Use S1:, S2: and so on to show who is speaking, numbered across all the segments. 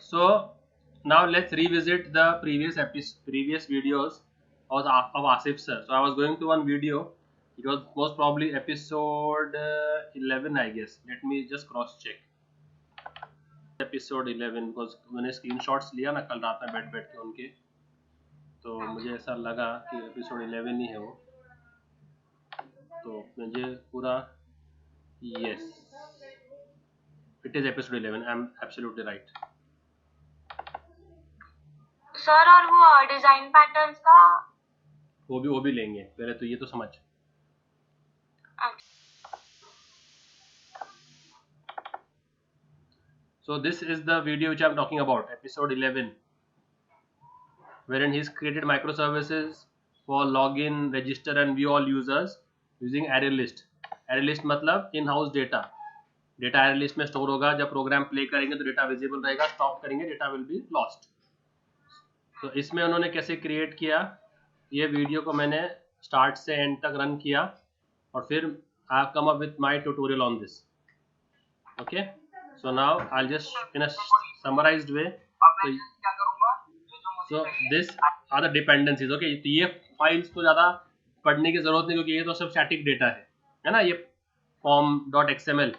S1: So now let's revisit the previous videos of Asif sir. So I was going to one video. It was most probably episode 11, I guess. Let me just cross check. Episode 11 because मैंने screenshots लिया ना कल रात में बैठ के उनके, तो मुझे ऐसा लगा कि episode 11 ही है वो, तो मुझे पूरा yes, it is episode 11. I'm absolutely right.
S2: Sir और वो डिजाइन पैटर्न्स का
S1: वो भी लेंगे, पहले तो ये तो समझ. So this is the video which I'm talking about, episode 11, wherein he's created microservices for login, register and view all users using array list. Array list मतलब in-house data. Data array list में store होगा, जब programme play करेंगे तो data visible रहेगा, stop करेंगे data will be lost. तो इसमें उन्होंने कैसे क्रिएट किया, ये वीडियो को मैंने स्टार्ट से एंड तक रन किया और फिर I have come up with my tutorial on this. Okay, so now I'll just in a summarized way. So this are the dependencies. Okay, तो ये फाइल्स तो ज़्यादा पढ़ने की ज़रूरत नहीं क्योंकि ये तो सब स्टैटिक डेटा है ना. ये form.xml,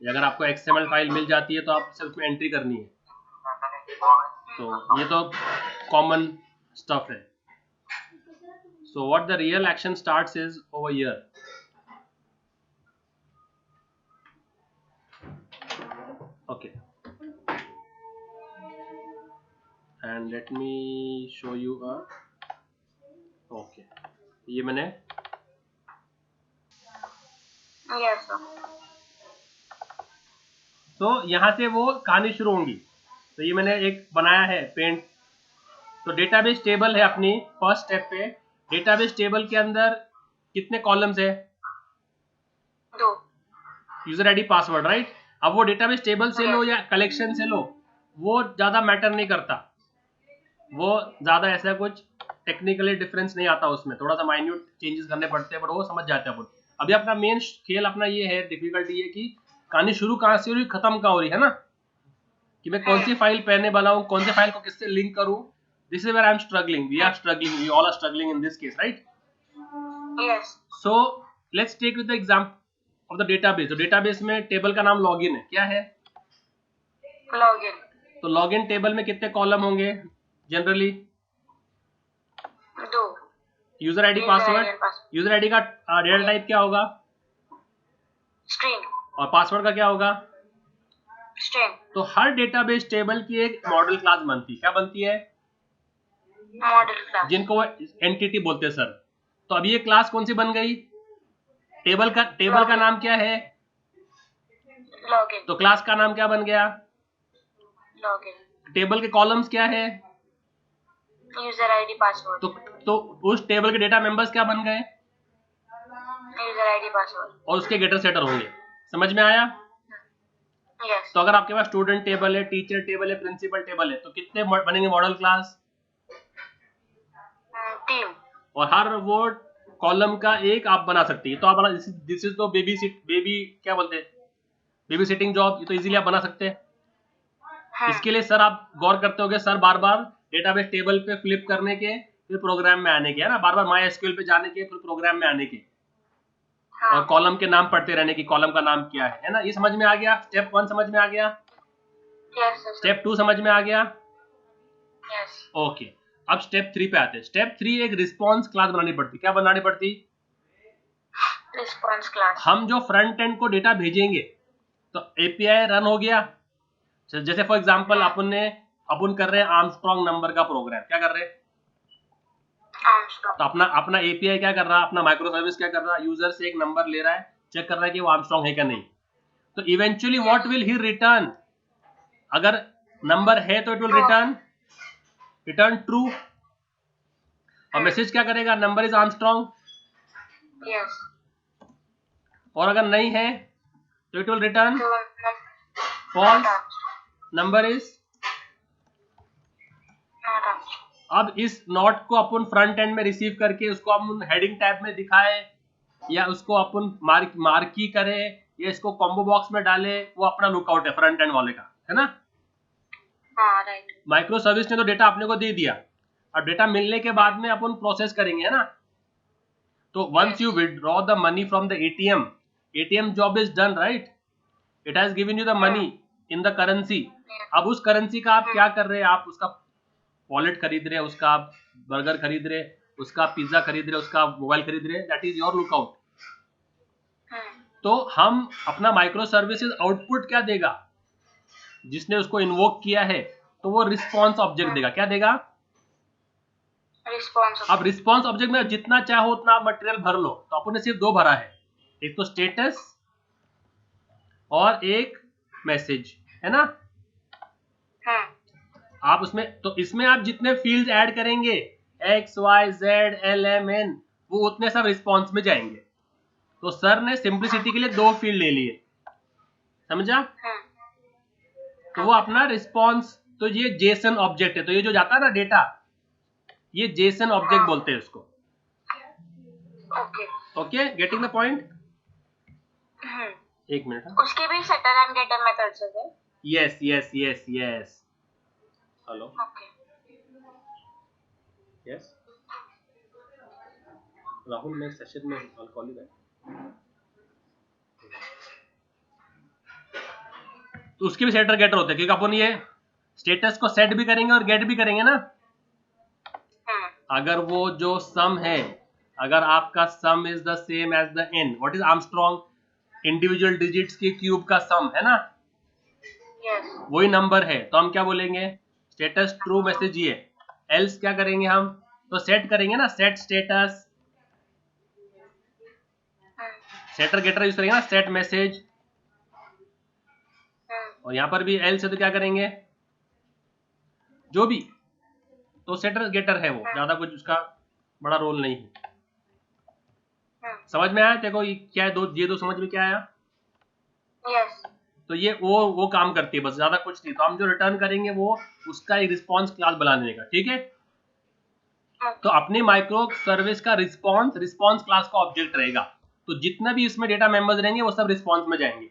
S1: अगर आपको XML फाइल मिल जाती है तो आप सिर्फ उसमें एंट्री करनी है, तो ये तो कॉमन स्टफ है. So what the real action starts is over here. Okay, and let me show you a. Okay, ये मैंने
S2: यस सर.
S1: तो यहाँ से वो कहानी शुरू होंगी. तो ये मैंने एक बनाया है पेंट. तो डेटाबेस टेबल है अपनी फर्स्ट स्टेप पे. डेटाबेस टेबल के अंदर कितने कॉलम्स है?
S2: 2.
S1: User ID password, right. अब वो डेटाबेस टेबल से लो या कलेक्शन से लो, वो ज़्यादा मैटर नहीं करता. वो ज़्यादा ऐसा कुछ टेक्निकली डिफरेंस नहीं आता उसमें, थोड़ा सा माइन्यूट चेंजेस करने पड़ते हैं, पर वो समझ जाते हैं अपन. अभी अपना मेन खेल अपना ये है, डिफिकल्टी ये कि कहानी शुरू कहाँ से हो रही, खत्म कहाँ हो रही है ना, कि मैं कौन सी फाइल पहले बनाऊं, कौन सी फाइल को किससे लिंक करूं. This is where I am struggling, we are struggling, we all are struggling in this case, right.
S2: Yes.
S1: So let's take with the example of the database. तो डेटाबेस में table का नाम login है. क्या है?
S2: Login.
S1: तो login table में कितने कॉलम होंगे generally?
S2: 2.
S1: User ID password. User ID का डेटा टाइप क्या होगा?
S2: स्ट्रिंग.
S1: और पासवर्ड का क्या होगा?
S2: स्ट्रिंग.
S1: तो हर डेटाबेस टेबल की एक मॉडल क्लास बनती है. क्या बनती है?
S2: मॉडल क्लास,
S1: जिनको एंटिटी बोलते हैं सर. तो अब ये क्लास कौन सी बन गई? टेबल का नाम क्या है?
S2: लॉगिन.
S1: तो क्लास का नाम क्या बन गया?
S2: लॉगिन.
S1: टेबल के कॉलम्स क्या है?
S2: User ID password.
S1: तो उस टेबल के डेटा मेंबर्स क्या बन गए?
S2: User ID password.
S1: और उसके गेटर सेटर होंगे. समझ में आया?
S2: यस.
S1: तो अगर आपके पास स्टूडेंट टेबल है, टीचर टेबल है, प्रिंसिपल टेबल है, तो कितने बनेंगे मॉडल क्लास?
S2: 3.
S1: और हर वो कॉलम का एक आप बना सकती है. तो आप बना, दिस इज तो बेबी क्या बोलते हैं, बेबी सिटिंग जॉब. तो इजीली आप बना सकते हैं. इसके लिए सर आप गौर करते होंगे, सर बार बार डेटाबेस टेबल पे फ्लिप करने के, फिर प्रोग्राम में आने के, है ना, बार बार माई एसक्यूएल पे जाने के, फिर प्रोग्राम में आने के, और कॉलम के नाम पढ़ते रहने की, कॉलम का नाम क्या है ना. ये समझ में आ गया? स्टेप 1 समझ में आ गया?
S2: यस.
S1: स्टेप 2 समझ में आ गया?
S2: यस.
S1: ओके. अब स्टेप 3 पे आते हैं. स्टेप 3 एक रिस्पॉन्स क्लास बनानी पड़ती. क्या बनानी पड़ती?
S2: Response class.
S1: हम जो फ्रंट एंड को डेटा भेजेंगे, तो एपीआई रन हो गया. जैसे फॉर एग्जांपल अपन कर रहे हैं आर्मस्ट्रॉन्ग नंबर का प्रोग्राम. क्या कर रहे हैं?
S2: आर्मस्ट्रॉन्ग.
S1: तो अपना एपीआई क्या कर रहा है, अपना माइक्रो सर्विस क्या कर रहा है, यूजर से एक नंबर ले रहा है, चेक कर रहा है कि वो आर्मस्ट्रॉन्ग है क्या नहीं. तो eventually what will he return? अगर नंबर है तो इट विल रिटर्न ट्रू. और मैसेज क्या करेगा? Number is Armstrong.
S2: यस.
S1: और अगर नहीं है तो it will return false, number is. अब इस नॉट को अपन फ्रंट एंड में रिसीव करके उसको अपन हेडिंग टैब में दिखाए, या उसको अपन मार्की करे, या इसको कॉम्बो बॉक्स में डाले, वो अपना लुकआउट है फ्रंट एंड वाले का, है ना.
S2: हाँ राइट।
S1: माइक्रो सर्विस ने तो डेटा अपने को दे दिया, अब डेटा मिलने के बाद में अपन प्रोसेस करेंगे, है ना। तो once you withdraw the money from the ATM job is done, right. It has given you the money in the currency. अब उस करेंसी का आप क्या कर रहे हैं, आप उसका वॉलेट खरीद रहे हैं, उसका आप बर्गर खरीद रहे, उसका पिज्जा खरीद रहे, उसका मोबाइल खरीद रहे, दैट इज योर लुकआउट। तो हम अपना माइक्रो सर्विसेज आउटपुट क्या देगा, जिसने उसको इन्वोक किया है, तो वो रिस्पॉन्स ऑब्जेक्ट देगा। क्या देगा?
S2: रिस्पॉन्स।
S1: अब रिस्पॉन्स ऑब्जेक्ट में जितना चाहो उतना मटेरियल भर लो, तो अपन ने सिर्फ दो भरा है, एक तो स्टेटस और एक मैसेज, है ना। आप उसमें, तो इसमें आप जितने फील्ड ऐड करेंगे X Y Z L M N, वो उतने सब रिस्पॉन्स में जाएंगे। तो सर ने सिंप्लिसिटी के लिए दो फील्ड ले लिए, समझा। तो वो अपना रिस्पॉन्स, तो ये जेसन ऑब्जेक्ट है, तो ये जो जाता है ना डेटा, ये जेसन ऑब्जेक्ट बोलते हैं उसको। Okay, getting the point. एक मिनट,
S2: उसके भी सेटर एंड गेटर मेथड्स है।
S1: Yes yes yes yes, hello,
S2: okay,
S1: yes Rahul, मैं सेशन में, I'll call you back। तो उसके भी सेटर गेटर होते हैं, क्योंकि अपन ये स्टेटस को सेट भी करेंगे और गेट भी करेंगे ना। अगर वो जो सम है, अगर आपका sum is the same as the N, what is Armstrong individual digits के क्यूब का सम, है ना, वही नंबर है, तो हम क्या बोलेंगे, स्टेटस ट्रू मैसेज ये। एल्स क्या करेंगे हम, तो सेट करेंगे ना, set status, setter getter use करेंगे ना, सेट मैसेज। और यहां पर भी एल्स है तो क्या करेंगे, जो भी, तो सेटर गेटर है वो, ज्यादा कुछ उसका बड़ा रोल नहीं है। समझ में आया? देखो ये क्या है, ये दो समझ में क्या आया?
S2: यस।
S1: तो ये वो काम करती है, बस ज्यादा कुछ नहीं। तो हम जो रिटर्न करेंगे वो उसका एक रिस्पॉन्स क्लास बना देने का, ठीक है। तो अपनी माइक्रो सर्विस का रिस्पॉन्स क्लास का ऑब्जेक्ट रहेगा, तो जितना भी इसमें डेटा मेंबर्स रहेंगे वो सब रिस्पॉन्स में जाएंगे।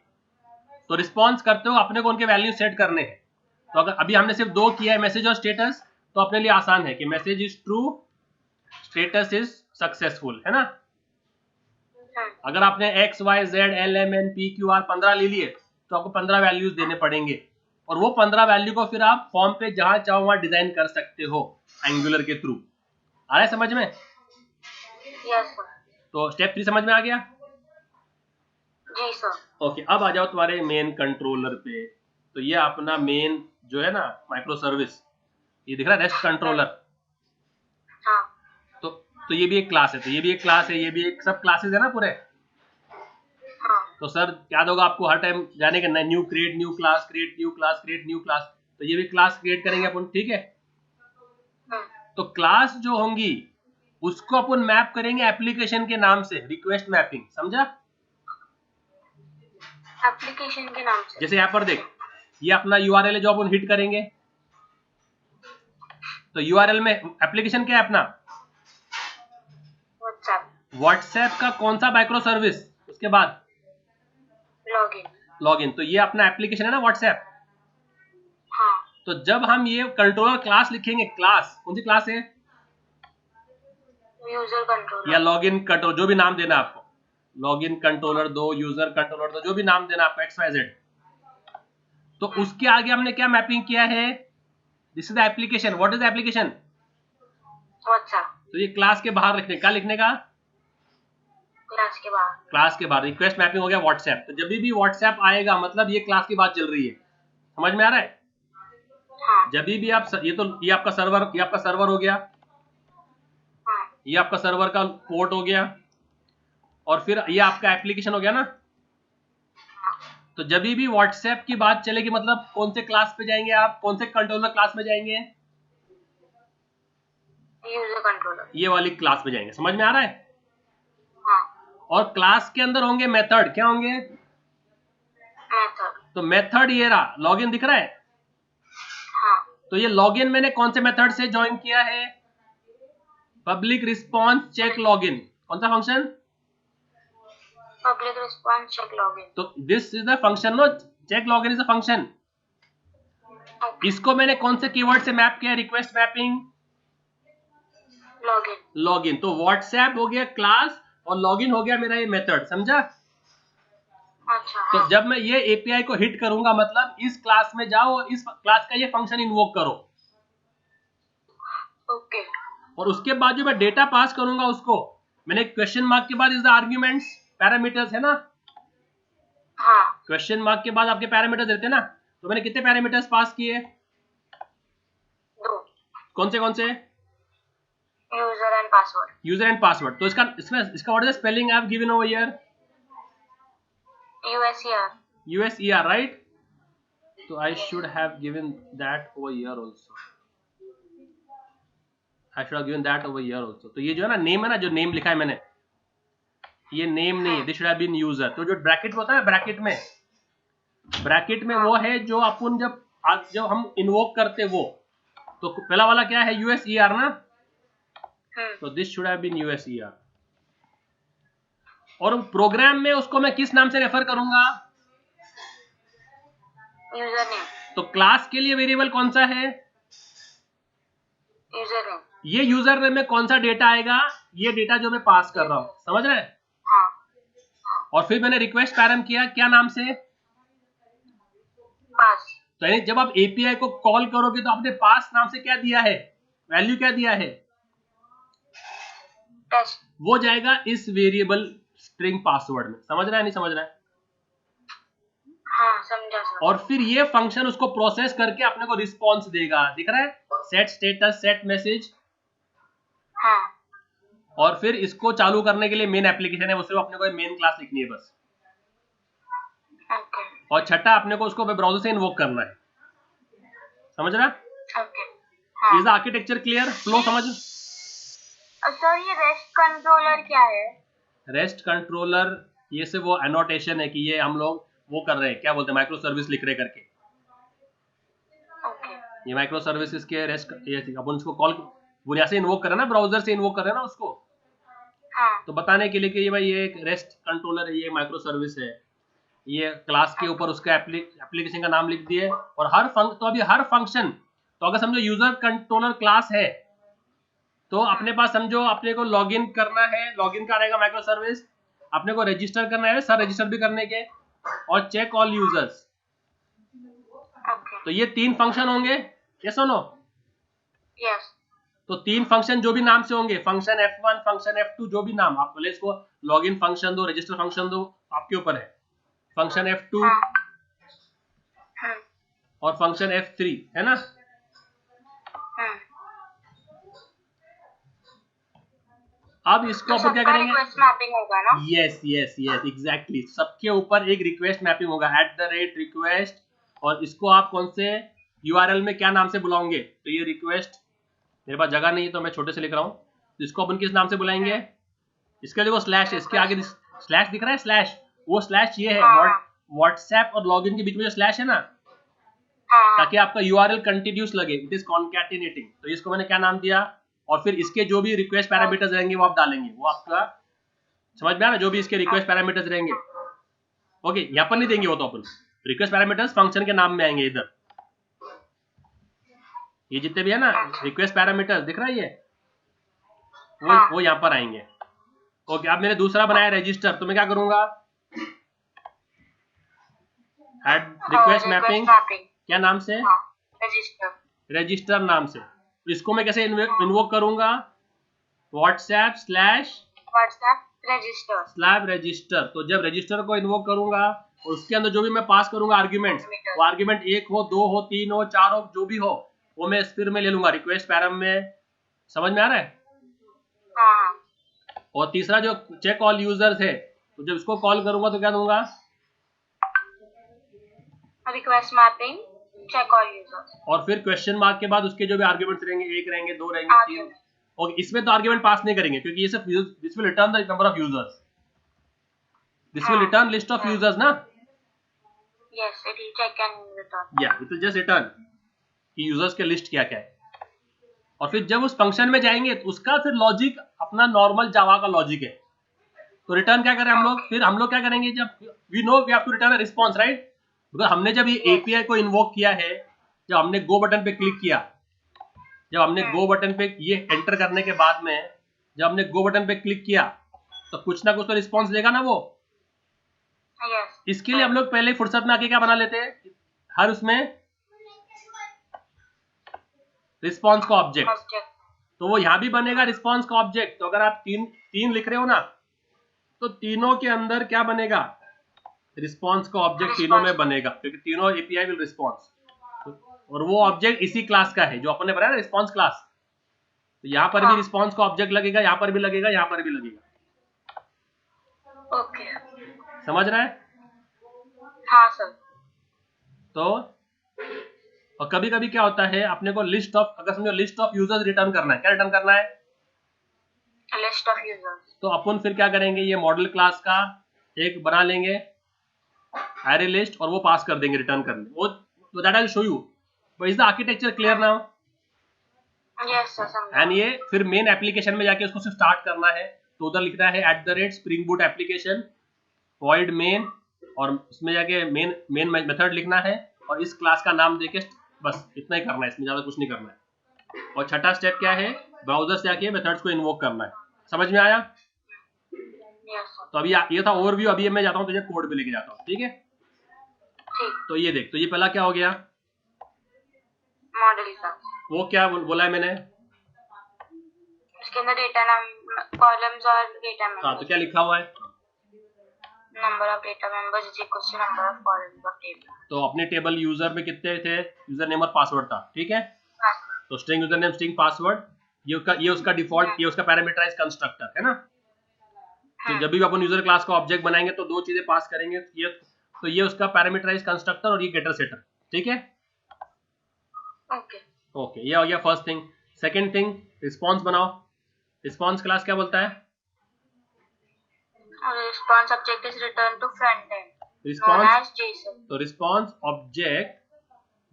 S1: तो रिस्पॉन्स करते हो अपने को उनके वैल्यू सेट करने हैं। तो अगर अभी हमने सिर्फ दो किया है, मैसेज और स्टेटस, तो अपने लिए आसान है कि message is true, status is successful, है ना। अगर आपने X Y Z L M N P Q R 15 ले लिए, तो आपको 15 वैल्यूज देने पड़ेंगे, और वो 15 वैल्यू को फिर आप फॉर्म पे जहां चाहो वहां डिजाइन कर सकते हो एंगुलर के थ्रू। आ रहा है समझ में?
S2: Yes sir.
S1: तो स्टेप 3 समझ में आ गया?
S2: जी सर।
S1: ओके, अब आ जाओ तुम्हारे मेन कंट्रोलर पे। तो ये अपना मेन जो है ना माइक्रो सर्विस, ये दिख रहा है, रेस्ट कंट्रोलर।
S2: हाँ।
S1: तो ये भी एक क्लास है, तो ये भी एक क्लास है, ये भी एक, सब क्लासेस है ना पूरे।
S2: हाँ।
S1: तो सर याद होगा आपको हर टाइम जाने का, new create new class, create new class, create new class. तो ये भी क्लास क्रिएट करेंगे अपन, ठीक है। तो क्लास जो होंगी उसको अपन मैप करेंगे एप्लीकेशन के नाम से, रिक्वेस्ट मैपिंग, समझा।
S2: एप्लीकेशन के नाम से,
S1: जैसे यहाँ पर देख, ये अपना यूआरएल है जो अपन हिट करेंगे। तो यूआरएल में एप्लीकेशन क्या है अपना, व्हाट्सएप का कौन सा माइक्रो सर्विस, उसके बाद लॉगिन। तो ये अपना एप्लीकेशन है ना व्हाट्सएप।
S2: हाँ।
S1: तो जब हम ये कंट्रोलर क्लास लिखेंगे, क्लास कौन सी क्लास है,
S2: यूजर कंट्रोलर
S1: या लॉगिन कंट्रोलर, जो भी नाम देना आपको, लॉगिन कंट्रोलर दो, यूजर कंट्रोलर दो, जो भी नाम देना आपको, XYZ। तो उसके आगे हमने क्या मैपिंग किया है, this is the application. What is application,
S2: WhatsApp.
S1: तो ये क्लास के बाहर लिखने, क्या लिखने का, क्लास के बाहर। रिक्वेस्ट मैपिंग हो गया व्हाट्सएप। तो जब भी व्हाट्सएप आएगा मतलब ये क्लास की बात चल रही है, समझ में आ रहा है।
S2: हाँ।
S1: जब भी आप, ये आपका सर्वर हो गया,
S2: हाँ।
S1: ये आपका सर्वर का पोर्ट हो गया, और फिर ये आपका एप्लीकेशन हो गया ना। तो जब भी व्हाट्सएप की बात चलेगी मतलब कौन से क्लास पे जाएंगे आप, कौन से कंट्रोलर क्लास में जाएंगे,
S2: यूजर कंट्रोलर,
S1: ये वाली क्लास में जाएंगे। समझ में आ रहा है।
S2: हाँ।
S1: और क्लास के अंदर होंगे मेथड, क्या होंगे,
S2: मेथड।
S1: तो मेथड ये रहा, लॉगिन दिख रहा है।
S2: हाँ।
S1: तो ये लॉगिन मैंने कौन से मेथड से ज्वाइन किया है, पब्लिक रिस्पॉन्स चेक लॉगिन। कौन सा function,
S2: public response check login.
S1: तो this is the function, no, check login is a function. इसको मैंने कौन से कीवर्ड से मैप किया? Request mapping
S2: login.
S1: लॉगिन। तो व्हाट्सएप हो गया क्लास और लॉगिन हो गया मेरा ये मेथड, समझा?
S2: अच्छा।
S1: तो
S2: हाँ।
S1: जब मैं ये एपीआई को हिट करूंगा मतलब इस क्लास में जाओ और इस क्लास का ये फंक्शन इन्वोक करो,
S2: ओके।
S1: और उसके बाद जो मैं डेटा पास करूंगा उसको मैंने क्वेश्चन मार्क के बाद इज द आर्ग्यूमेंट्स पैरामीटर्स है ना,
S2: हाँ।
S1: क्वेश्चन मार्क के बाद आपके पैरामीटर्स रहते हैं ना, तो मैंने कितने पैरामीटर्स पास किए?
S2: 2।
S1: कौन से?
S2: User and password.
S1: User and password. तो इसका what is the spelling I have given over here? USER, right? So I should have given that over here also. तो ये जो है ना नेम है ना, जो नेम लिखा है मैंने, ये नेम नहीं है, this should have been user. तो जो ब्रैकेट होता है ब्रैकेट में वो है जो अपन जब हम इन्वोक करते वो, तो पहला वाला क्या है? USER ना, तो this should have been USER। और प्रोग्राम में उसको मैं किस नाम से रेफर करूंगा?
S2: User name.
S1: तो क्लास के लिए वेरिएबल कौन सा है?
S2: User name.
S1: ये यूजर नेम में कौन सा डेटा आएगा? ये डेटा जो मैं पास कर रहा हूं, समझ रहे हैं?
S2: हाँ।
S1: और फिर मैंने रिक्वेस्ट पैरम किया क्या नाम से?
S2: पास।
S1: तो यानी जब आप एपीआई को कॉल करोगे तो आपने पास नाम से क्या दिया है? वैल्यू क्या दिया है?
S2: टेस्ट।
S1: वो जाएगा इस वेरिएबल स्ट्रिंग पासवर्ड में, समझ रहा है नहीं समझ रहा है?
S2: हाँ समझा सर।
S1: और फिर ये फंक्शन उसको प्रोसेस करके अपने को रिस्पॉन्स देगा, दिख रहा है? Set status, set message.
S2: हाँ।
S1: और फिर इसको चालू करने के लिए मेन एप्लीकेशन है, उससे अपने को मेन क्लास लिखनी है बस।
S2: ओके।
S1: और छठा अपने को उसको ब्राउज़र से इन्वोक करना है, समझ रहा?
S2: ओके। हाँ।
S1: Is the architecture clear? Flow समझ?
S2: सर ये रेस्ट कंट्रोलर क्या है?
S1: रेस्ट कंट्रोलर ये से वो एनोटेशन है कि ये हम लोग वो कर रहे हैं, क्या बोलते हैं, माइक्रो सर्विस लिख रहे करके।
S2: ओके।
S1: ये माइक्रो सर्विसेज के रेस्ट, ये अपन उसको कॉल बुनियाद से इन्वोक कर रहे हैं ना, ब्राउजर से इन्वोक कर रहे हैं ना उसको।
S2: हाँ।
S1: तो बताने के लिए कि ये भाई ये एक रेस्ट कंट्रोलर है, ये माइक्रो सर्विस है, ये क्लास के ऊपर उसका एप्लीकेशन का नाम लिख दिए। और तो अभी हर फंक्शन, तो अगर समझो यूजर कंट्रोलर क्लास है तो अपने पास समझो अपने को लॉगिन करना है, लॉगिन का रहेगा माइक्रो सर्विस, अपने को रजिस्टर करना है, सर रजिस्टर भी करने के, और चेक ऑल यूजर्स। तो ये 3 फंक्शन होंगे, यस और नो?
S2: यस।
S1: तो 3 फंक्शन जो भी नाम से होंगे, फंक्शन F1, फंक्शन F2, जो भी नाम आप बोले, इसको लॉगिन फंक्शन दो, रजिस्टर फंक्शन दो, आपके ऊपर है। फंक्शन F2 और फंक्शन F3 है ना? अब इसको अपन क्या करेंगे?
S2: रिक्वेस्ट मैपिंग होगा ना?
S1: यस एग्जैक्टली, सबके ऊपर एक रिक्वेस्ट मैपिंग होगा @request। और इसको आप कौन से URL में क्या नाम से बुलाओगे? तो ये रिक्वेस्ट, मेरे पास जगह नहीं है तो मैं छोटे से लिख रहा हूँ, तो इसको अपन किस नाम से बुलाएंगे? इसका देखो स्लैश है, इसके आगे स्लैश दिख रहा है, स्लैश, वो स्लैश ये है, व्हाट्सएप और लॉगिन के बीच में जो स्लैश है ना, ताकि आपका URL कंटिन्यूस लगे, इट इज कॉन्कैटिनेटिंग। तो इसको मैंने क्या नाम दिया? और फिर इसके जो भी रिक्वेस्ट पैरामीटर्स रहेंगे वो आप डालेंगे, वो आपका समझ में आ रहा है? जो भी इसके रिक्वेस्ट पैरामीटर्स रहेंगे, ओके, यहाँ पर नहीं देंगे वो, तो अपन रिक्वेस्ट पैरामीटर्स फंक्शन के नाम में आएंगे इधर, ये जितने भी है ना रिक्वेस्ट पैरामीटर्स दिख रहा है ये, वो यहाँ पर आएंगे। ओके, अब मैंने दूसरा बनाया रजिस्टर, तो मैं क्या करूंगा? ऐड रिक्वेस्ट मैपिंग, क्या नाम से? रजिस्टर नाम से। तो इसको मैं कैसे इन्वोक करूंगा? WhatsApp /register. तो जब रजिस्टर को इन्वोक करूंगा और उसके अंदर जो भी मैं पास करूंगा आर्ग्यूमेंट्स, वो आर्ग्यूमेंट 1 हो, 2 हो, 3 हो, 4 हो, जो भी हो, वो मैं फिर में ले लूंगा रिक्वेस्ट पैरम में, समझ में आ रहा है? और तीसरा जो चेक ऑल यूजर्स है, तो जब इसको कॉल करूंगा तो क्या दूंगा?
S2: Request mapping check all users. और
S1: फिर क्वेश्चन मार्क के बाद उसके जो भी आर्ग्यूमेंट्स रहेंगे, 1 रहेंगे, 2 रहेंगे, 3। ओके, इसमें तो आर्ग्यूमेंट पास नहीं करेंगे क्योंकि ये सिर्फ this will return the number of users, this will return list of users ना।
S2: Yes, it will check and return,
S1: या इट विल जस्ट रिटर्न कि यूजर्स के लिस्ट क्या क्या है। और फिर जब उस फंक्शन में जाएंगे तो उसका फिर लॉजिक अपना नॉर्मल जावा का लॉजिक है, तो रिटर्न क्या करें हम लोग? फिर हम लोग क्या करेंगे? जब we know we have to return a response, right? Because हमने जब ये एपीआई को इन्वोक किया है, जब हमने गो बटन पे क्लिक किया, जब हमने गो बटन पे ये एंटर करने के बाद में जब हमने गो बटन पे क्लिक किया तो कुछ ना कुछ तो रिस्पॉन्स देगा ना वो। इसके लिए हम लोग पहले फुर्सत में आके क्या बना लेते हैं, हर उसमें रिस्पॉन्स का ऑब्जेक्ट। तो वो यहां भी बनेगा रिस्पॉन्स का ऑब्जेक्ट। तो अगर आप तीन लिख रहे हो ना, तो तीनों के अंदर क्या बनेगा, रिस्पॉन्स का ऑब्जेक्ट तीनों में बनेगा, क्योंकि तीनों एपीआई विल रिस्पॉन्स। और वो ऑब्जेक्ट इसी क्लास का है जो अपन ने बनाया ना, रिस्पॉन्स क्लास। तो यहाँ पर भी रिस्पॉन्स का ऑब्जेक्ट लगेगा, यहाँ पर भी लगेगा, यहाँ पर भी लगेगा।
S2: ओके,
S1: समझ रहा है?
S2: हाँ सर।
S1: तो और कभी कभी क्या होता है, अपने को लिस्ट ऑफ, अगर समझो लिस्ट ऑफ यूजर्स रिटर्न करना है, क्या रिटर्न करना है,
S2: लिस्ट ऑफ यूजर्स। तो
S1: अपन फिर क्या करेंगे, ये मॉडल क्लास का एक बना लेंगे एरे लिस्ट और वो पास कर देंगे रिटर्न करने। वो तो that I will show you. But is the architecture clear now?
S2: Yes sir.
S1: And ये फिर मेन एप्लीकेशन में जाके उसको सिर्फ स्टार्ट करना है, तो उधर लिखना है @spring boot application void main, और उसमें जाके मेन मेथड लिखना है और इस क्लास का नाम देके बस इतना ही करना है, इसमें ज्यादा कुछ नहीं करना है। और छठा स्टेप क्या है, ब्राउजर से जाके मेथड्स को इन्वोक करना है। समझ में आया? तो अभी ये था ओवरव्यू। अभी मैं जाता हूँ तुझे कोड पे लेके जाता हूँ, ठीक है? तो ये देख, तो ये पहला क्या हो गया,
S2: मॉडल का
S1: वो क्या बोला है मैंने,
S2: इसके अंदर डेटा नाम, कॉलम्स और डेटा मेंबर्स।
S1: हाँ, तो क्या लिखा हुआ है,
S2: number of data members is equal to number of columns of table.
S1: तो अपने टेबल यूजर में कितने थे, यूजर नेम और पासवर्ड था, ठीक है? तो string user name, string password, ये उसका डिफॉल्ट, ये उसका पैरामीटराइज कंस्ट्रक्टर है ना। तो जब भी अपन यूजर क्लास का ऑब्जेक्ट बनाएंगे तो दो चीजें पास करेंगे, तो ये उसका पैरामीटराइज कंस्ट्रक्टर और ये गेटर सेटर, ठीक है? ओके, ये हो गया first thing. Second thing, response बनाओ। रिस्पॉन्स क्लास क्या बोलता है,
S2: response object is return to front end
S1: response
S2: known as JSON.
S1: तो response object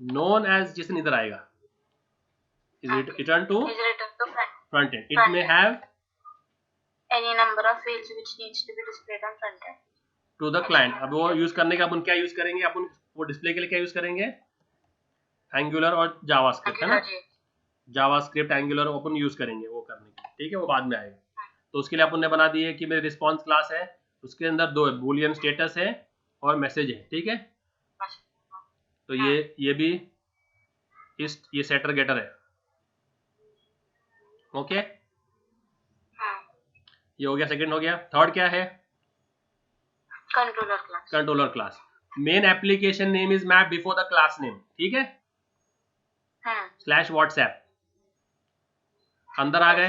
S1: known as JSON इधर आएगा, is return to front end. It may have
S2: any number of fields which needs to be displayed on front end
S1: to the client। अब वो use करने का अपन क्या use करेंगे, अपन वो डिस्प्ले के लिए क्या यूज करेंगे, एंगुलर और जावास्क्रिप्ट, है ना? जावास्क्रिप्ट एंगुलर अपन यूज करेंगे वो करने के लिए, ठीक है? वो बाद में आएगा। तो उसके लिए अपन ने बना दिए कि मेरे रिस्पॉन्स क्लास है, उसके अंदर दो है, बूलियन स्टेटस है और मैसेज है, ठीक है? तो ये भी ये सेटर गेटर है, ओके? ये हो गया, सेकंड हो गया। थर्ड क्या है,
S2: controller class.
S1: Controller class. Main application name is map before the class name, ठीक है? /WhatsApp अंदर आ गए।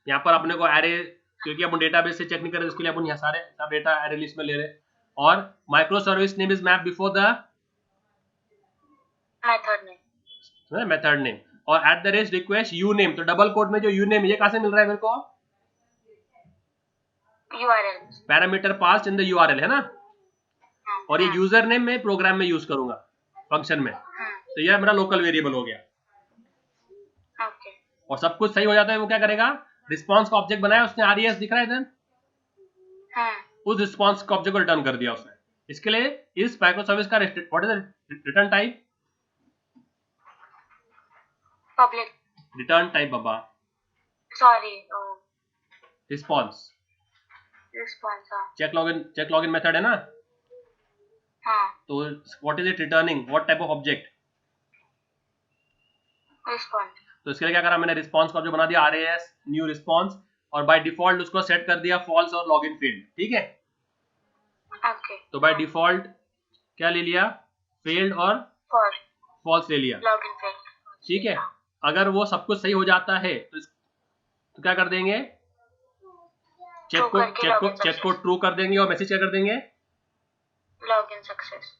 S1: यहाँ पर अपने को एरे, क्योंकि अपन डेटाबेस से चेक नहीं कर रहे, उसके लिए अपन यहाँ सारे सब डेटा एरे लिस्ट में ले रहे। और micro service name is map before the method name. और @request यू नेम, तो डबल कोट में जो यू नेम, ये कहां से मिल रहा है मेरे को,
S2: URL
S1: parameter passed in the URL, है ना? और ये यूजर नेम मैं प्रोग्राम में यूज करूंगा फंक्शन में, तो ये मेरा लोकल वेरिएबल हो गया। और सब कुछ सही हो जाता है, वो क्या करेगा, रिस्पॉन्स का ऑब्जेक्ट बनाया उसने, RES दिख रहा है इधर, उस रिस्पॉन्स का ऑब्जेक्ट को रिटर्न कर दिया उसने। इसके लिए इस माइक्रो सर्विस का what is the return type,
S2: public
S1: return type बाबा,
S2: sorry,
S1: response check login method है ना। तो what is it returning, what type of object,
S2: response.
S1: तो इसके लिए क्या करा मैंने, रिस्पॉन्स का ऑब्जेक्ट बना दिया RAS न्यू रिस्पॉन्स, और बाय डिफॉल्ट उसको सेट कर दिया फॉल्स और लॉगिन फील्ड, ठीक है? तो बाय डिफॉल्ट क्या ले लिया, फील्ड और फॉल्स ले लिया,
S2: लॉगिन फील्ड,
S1: ठीक है? अगर वो सब कुछ सही हो जाता है तो क्या कर देंगे, चेक को ट्रू कर देंगे और मैसेज क्या कर देंगे,
S2: लॉगिन सक्सेस,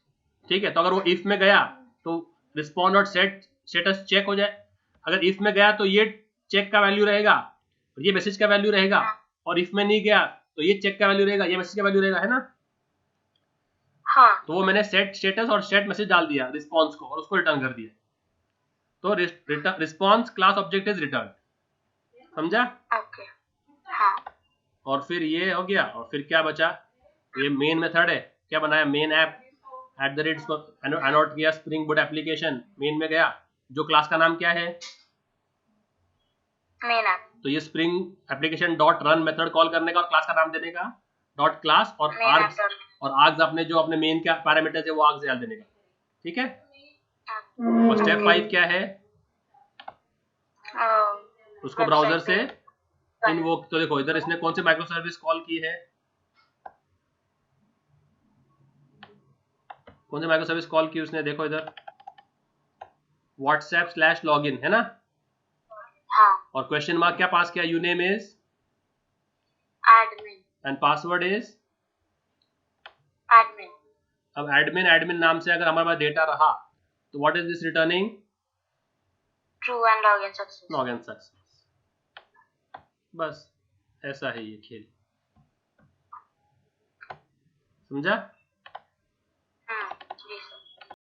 S2: ठीक
S1: है? तो अगर वो इफ में गया तो रिस्पॉन्ड और सेट स्टेटस चेक हो जाए। अगर इफ में गया तो ये चेक का वैल्यू रहेगा और ये मैसेज का वैल्यू रहेगा, और इफ में नहीं गया तो ये चेक का वैल्यू रहेगा, ये मैसेज का वैल्यू रहेगा, है ना? तो वो मैंने सेट स्टेटस और सेट मैसेज डाल दिया रिस्पॉन्स को और उसको रिटर्न कर दिया। तो response class object is return, समझा? और फिर ये हो गया, और फिर क्या बचा, ये मेन मेथड है, क्या बनाया, मेन ऐप, @ किया, स्प्रिंग बूट एप्लीकेशन मेन में गया, जो क्लास का नाम क्या है,
S2: मेन ऐप,
S1: तो ये spring application dot run method call करने का और क्लास का नाम देने का डॉट क्लास, और
S2: मेन
S1: आर्ग्स
S2: ऐप,
S1: और आर्ग्स अपने जो अपने मेन का पैरामीटर्स है वो आर्ग्स डाल देने का, ठीक है। और स्टेप 5 क्या है, उसको ब्राउजर से इनवोक, तो देखो इधर इसने कौन सी माइक्रो सर्विस कॉल की है, कौन सी माइक्रो सर्विस कॉल की उसने, देखो इधर WhatsApp/login है ना,
S2: हाँ,
S1: और क्वेश्चन मार्क क्या पास किया, you name is
S2: admin,
S1: and password is,
S2: admin,
S1: अब एडमिन नाम से अगर हमारे पास डेटा रहा तो what is this returning,
S2: true and login success.
S1: Login success. बस ऐसा है ये खेल, समझा।